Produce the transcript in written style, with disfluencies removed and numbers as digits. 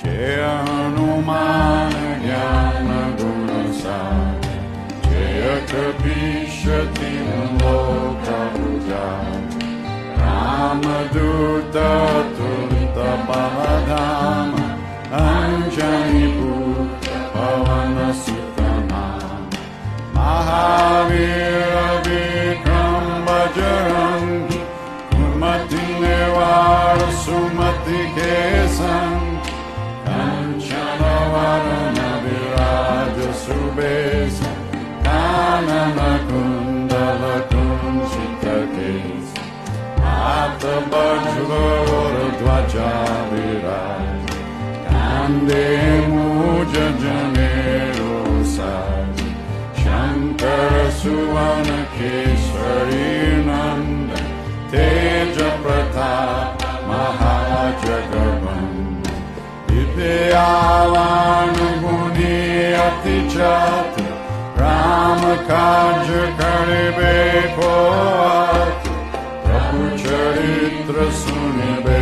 जय हनुमान ज्ञान गुण सागर जय कपीश लोक उजागर रामदूत अतुलित बलधाम अंजनी पुत्र पवन सुत नाम महावीर विक्रम बजरंगी कुमति निवार सुमति के संग कंचन वरण विराज सुबेश कानन कुंडल कुंचित केश हाथ वज्र ध्वजा विराज कांधे मूज जनेऊ साज शंकर सुवन केसरी नंदन तेज प्रताप महाजगवंदन विद्यावान गुणी अति चातुर राम काज करिबे को आतुर प्रभु चरित्र सुनिबे